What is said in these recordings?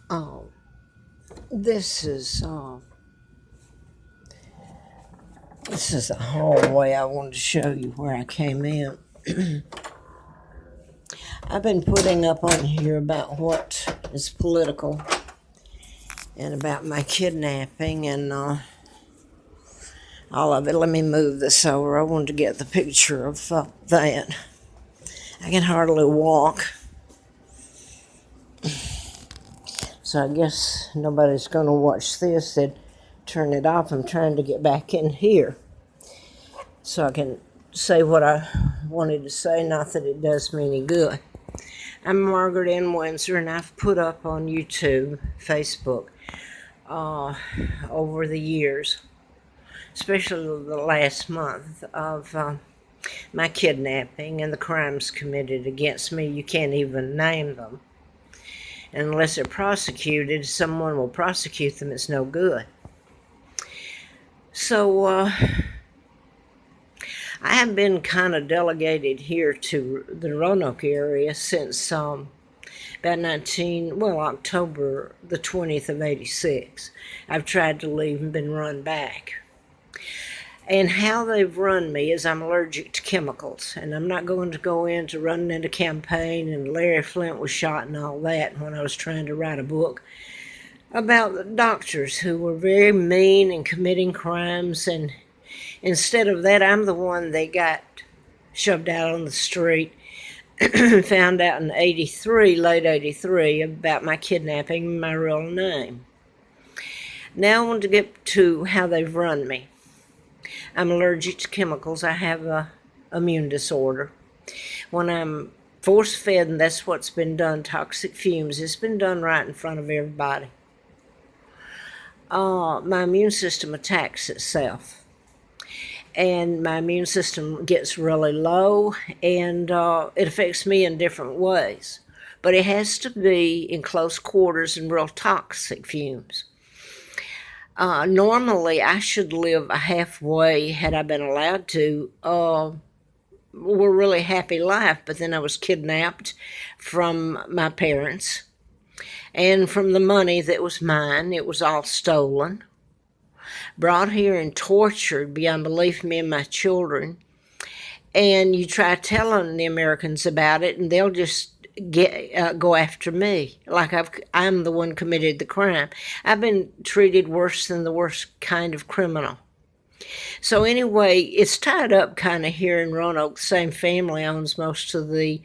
Oh, this is a hallway. I wanted to show you where I came in. I've been putting up on here about what is political and about my kidnapping and all of it. Let me move this over. I wanted to get the picture of that. I can hardly walk, so I guess nobody's going to watch this. They'd turn it off. I'm trying to get back in here so I can say what I wanted to say, not that it does me any good. I'm Margaret N. Windsor, and I've put up on YouTube, Facebook, over the years, especially the last month, of my kidnapping and the crimes committed against me. You can't even name them. And unless they're prosecuted, someone will prosecute them. It's no good. So I have been kind of delegated here to the Roanoke area since about October the 20th of 86. I've tried to leave and been run back. And how they've run me is I'm allergic to chemicals. And I'm not going to go into running into campaign and Larry Flint was shot and all that when I was trying to write a book about the doctors who were very mean and committing crimes. And instead of that, I'm the one they got shoved out on the street. Found out in late 83, about my kidnapping, my real name. Now I want to get to how they've run me. I'm allergic to chemicals. I have a immune disorder. When I'm force-fed, and that's what's been done, toxic fumes, it's been done right in front of everybody. My immune system attacks itself. And my immune system gets really low, and it affects me in different ways. But it has to be in close quarters and real toxic fumes. Normally, I should live a halfway, had I been allowed to, a really happy life, but then I was kidnapped from my parents and from the money that was mine. It was all stolen. Brought here and tortured beyond belief, me and my children. And you try telling the Americans about it, and they'll just go after me like I'm the one committed the crime. I've been treated worse than the worst kind of criminal. So anyway, it's tied up kind of here in Roanoke. The same family owns most of the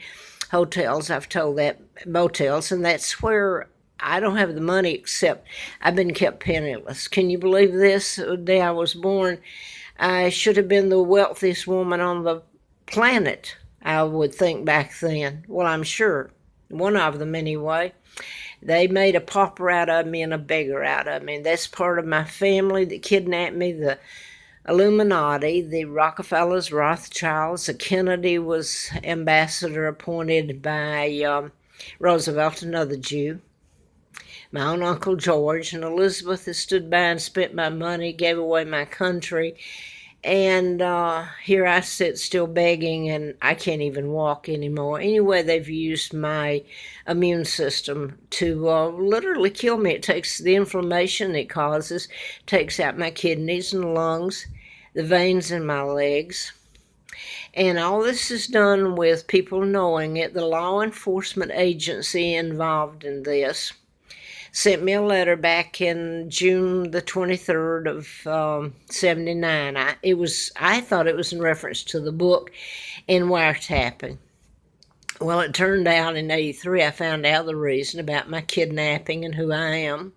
hotels. I've told that, motels, and that's where I don't have the money, except I've been kept penniless. Can you believe this? The day I was born, I should have been the wealthiest woman on the planet, I would think back then. Well, I'm sure. One of them, anyway. They made a pauper out of me and a beggar out of me. And that's part of my family that kidnapped me, the Illuminati, the Rockefellers, Rothschilds. The Kennedy was ambassador appointed by Roosevelt, another Jew. My own Uncle George, and Elizabeth has stood by and spent my money, gave away my country, and here I sit still begging, and I can't even walk anymore. Anyway, they've used my immune system to literally kill me. It takes the inflammation it causes, takes out my kidneys and lungs, the veins in my legs. And all this is done with people knowing it. The law enforcement agency involved in this sent me a letter back in June the 23rd of 79. I thought it was in reference to the book and wiretapping. Well, it turned out in 83 I found out the reason about my kidnapping and who I am.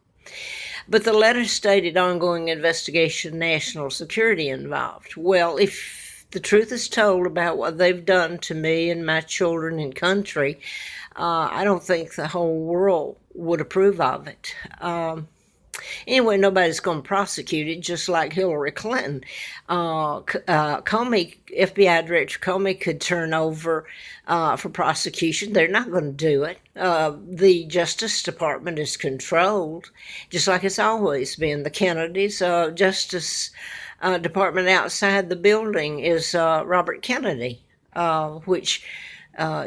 But the letter stated ongoing investigation, national security involved. Well, if the truth is told about what they've done to me and my children and country, I don't think the whole world would approve of it. Anyway, nobody's going to prosecute it, just like Hillary Clinton. Comey, FBI Director Comey, could turn over for prosecution. They're not going to do it. The Justice Department is controlled, just like it's always been. The Kennedys, Justice Department outside the building is Robert Kennedy, which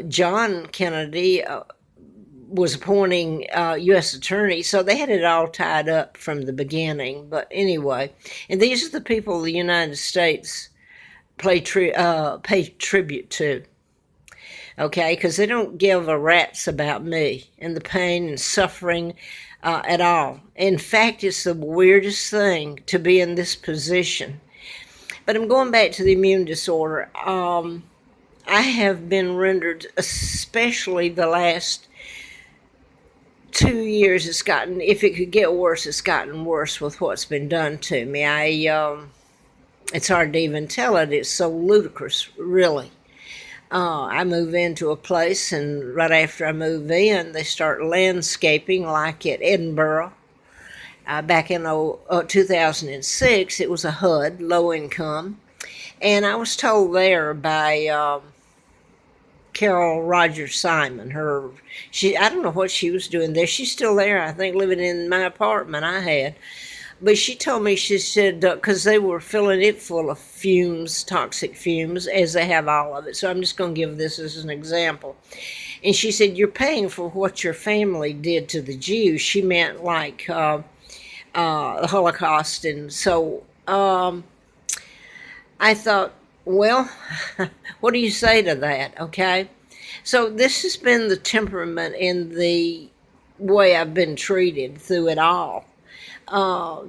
John Kennedy was appointing U.S. attorney, so they had it all tied up from the beginning. But anyway, and these are the people the United States pay tribute to, okay? Because they don't give a rat's about me and the pain and suffering at all. In fact, it's the weirdest thing to be in this position. But I'm going back to the immune disorder. I have been rendered, especially the last 2 years, it's gotten, if it could get worse, it's gotten worse with what's been done to me. It's hard to even tell it. It's so ludicrous, really. I move into a place, and right after I move in, they start landscaping, like at Edinburgh. Back in 2006, it was a HUD, low income. And I was told there by Carol Rogers Simon. I don't know what she was doing there. She's still there, I think, living in my apartment I had. But she told me, she said, because they were filling it full of fumes, toxic fumes, as they have all of it. So I'm just going to give this as an example. And she said, you're paying for what your family did to the Jews. She meant like the Holocaust. And so I thought, well, what do you say to that, okay? So this has been the temperament and the way I've been treated through it all.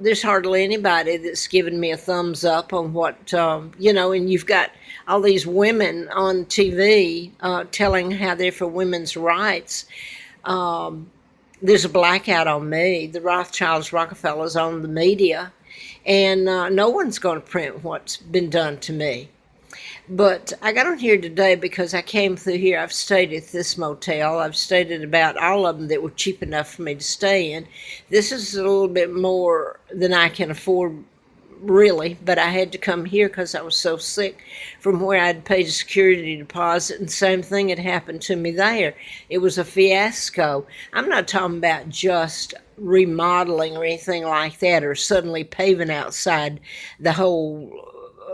There's hardly anybody that's given me a thumbs up on what, and you've got all these women on TV telling how they're for women's rights. There's a blackout on me. The Rothschilds, Rockefellers own the media, and no one's going to print what's been done to me. But I got on here today because I came through here. I've stayed at this motel. I've stayed at about all of them that were cheap enough for me to stay in. This is a little bit more than I can afford, really, but I had to come here because I was so sick from where I'd paid a security deposit, and the same thing had happened to me there. It was a fiasco. I'm not talking about just remodeling or anything like that, or suddenly paving outside the whole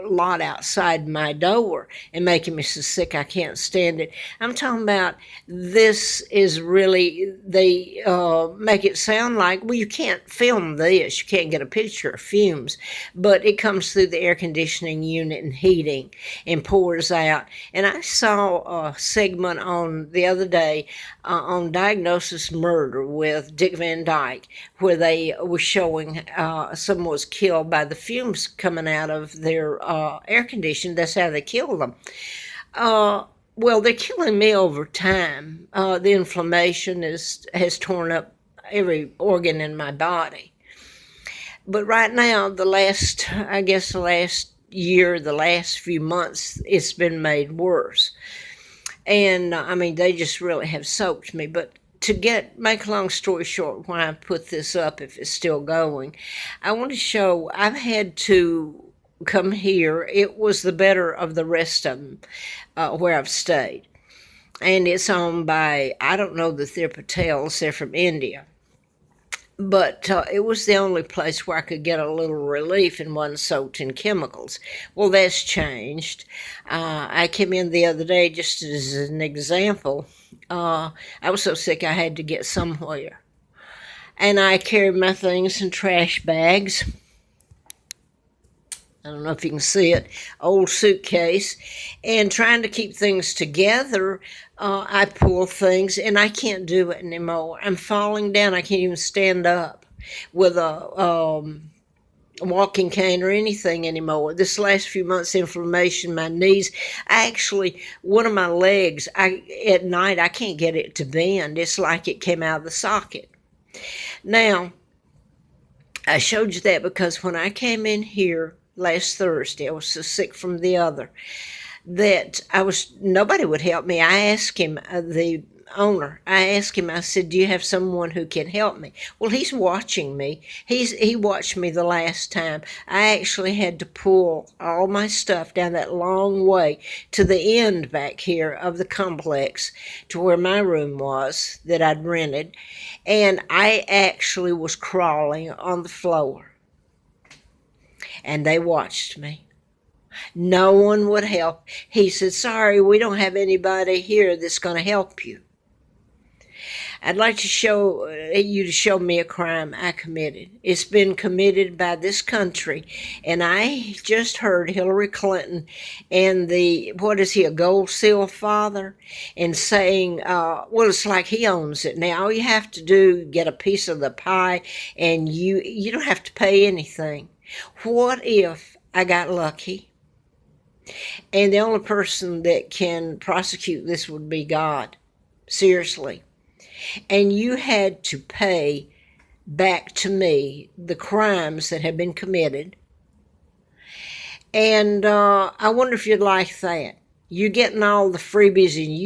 lot outside my door and making me so sick I can't stand it. I'm talking about, this is really, they make it sound like, well, you can't film this, you can't get a picture of fumes, but it comes through the air conditioning unit and heating and pours out. And I saw a segment on the other day on Diagnosis Murder with Dick Van Dyke, where they were showing someone was killed by the fumes coming out of their air conditioning. That's how they kill them. Well, they're killing me over time. The inflammation has torn up every organ in my body. But right now, the last year, the last few months, it's been made worse. And they just really have soaked me. But to make a long story short, why I put this up, if it's still going, I want to show I've had to come here. It was the better of the rest of them where I've stayed. And it's owned by, I don't know that they're Patels, they're from India. But it was the only place where I could get a little relief and wasn't soaked in chemicals. Well, that's changed. I came in the other day, just as an example. I was so sick I had to get somewhere. And I carried my things in trash bags. I don't know if you can see it, old suitcase, and trying to keep things together, I pull things, and I can't do it anymore. I'm falling down. I can't even stand up with a walking cane or anything anymore. This last few months, inflammation, my knees, one of my legs, at night, I can't get it to bend. It's like it came out of the socket. Now, I showed you that because when I came in here last Thursday, I was so sick from the other that nobody would help me. I asked him, the owner, I said, do you have someone who can help me? Well, he's watching me. He watched me the last time. I actually had to pull all my stuff down that long way to the end back here of the complex to where my room was that I'd rented. And I actually was crawling on the floor. And they watched me. No one would help. He said, sorry, we don't have anybody here that's going to help you. I'd like to show you to show me a crime I committed. It's been committed by this country, and I just heard Hillary Clinton and what is he, a gold seal father, and saying, well, it's like he owns it now. All you have to do, get a piece of the pie, and you don't have to pay anything. What if I got lucky? And the only person that can prosecute this would be God. Seriously. And you had to pay back to me the crimes that have been committed. And I wonder if you'd like that. You're getting all the freebies and you